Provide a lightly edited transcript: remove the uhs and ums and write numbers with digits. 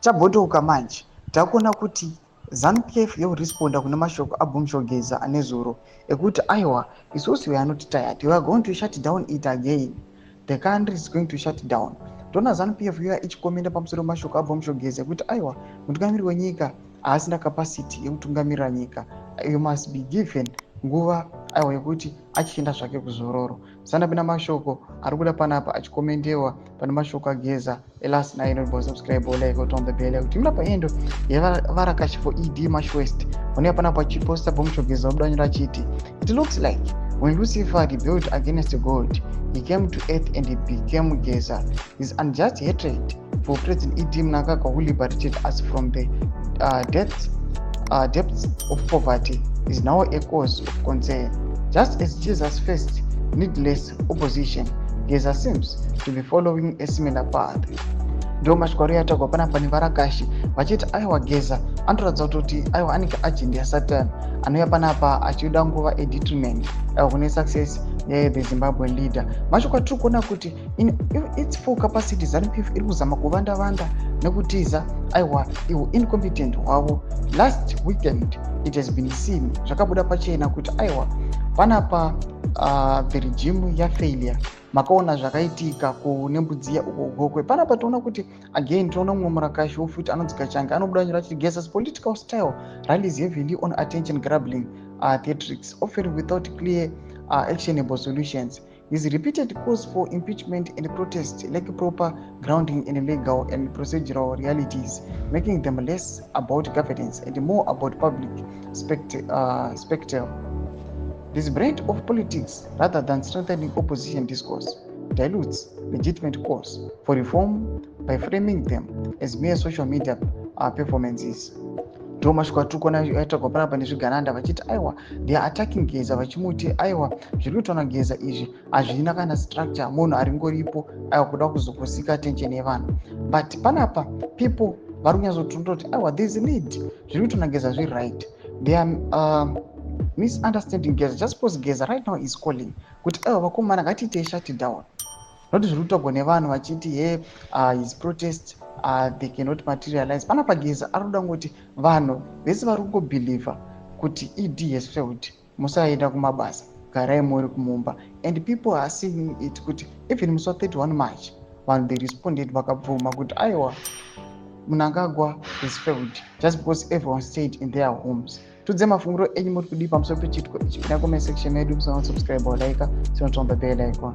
Tabhodouka manje takuona kuti Zanu PF yoresponda kuna mashoko abhumusho Geza anezuro ekuti aiwa isusu we are not tired, we are going to shut down it again, the country is going to shut down. Tona Zanu PF yoya ichikomenda pamusoro mashoko abhumusho Geza ekuti aiwa mutungamiri wenyika haasina capacity yekutungamirira nyika, you must be given nguva aiwa yekuti achienda zvake kuzororo. Sanda pina mashoko ari kuda panapa achikomendewa pane mashoko aGeza last night. Subscribe or like on the bell kuti mura paendo yavarakashi for ED March West one panapa achiposta bhumusho Geza obudanyira chiti it looks like when Lucifer rebelled against God, he came to earth and he became Geza. His unjust hatred for President ED Mnangagwa, who liberated us from the depths of poverty, is now a cause of concern. Just as Jesus faced needless opposition, Geza seems to be following a similar path. Ndo mashwaro yatagwa panapa nevarakashi vachiti aiwa Geza anoratidza kuti aiwa anenge agenda yaSatan anouya panapa achida nguva edetrimend kune success the Zimbabwean leader. Mashoko atiri kuona kuti in its full capacity Zanu PF iri kuzama kuvanda nekutiza aiwa iwo incompetent hwavo. Last weekend it has been seen zvakabuda pachena kuti aiwa panapa the regime yafailure. Makaona zvakaitika kunembudzi ukogokwe panapa toona kuti again toona mumwe murakashi wofuti anonzika change anobudanyira chiti Geza's political style relies heavily on attention grabbing theatrics, often without clear actionable solutions. His repeated calls for impeachment and protest lack proper grounding in legal and procedural realities, making them less about governance and more about public spectacle. This brand of politics, rather than strengthening opposition discourse, dilutes legitimate calls for reform by framing them as mere social media performances. Ndo mashoko atiri kuona yaitagwa panapa nezvigananda vachiti aiwa they are attacking Geza vachimuti aiwa zviri kuitwa naGeza izvi hazvina kana structure, munhu aringoripo aiwa kuda kuzokusika attention yevanhu. But panapa people vari kunyatsotondoti aiwa there is a need, zviri kuitwa naGeza zviri right. They are misunderstanding Geza just because Geza right now is calling kuti aiwa vakomana ngatiitei shut down, noti zviri kutogwa nevanhu vachiti his protest they cannot materialize. Panapa Geza ari kuda ngoti vanhu vese vari kungobhilivha kuti ED has failed, musaenda kumabasa, garai muri kumumba. And people are seeing it kuti even musi wa31 March vanhu they responded vakabvuma kuti aiwa Mnangagwa is failed just because everyone stayed in their homes. Tudze mafunguro enyu muri kudii pamusoro pechitiko ichi? Pinda comment section medu, musana subscribe or like, sinotomba bell icon.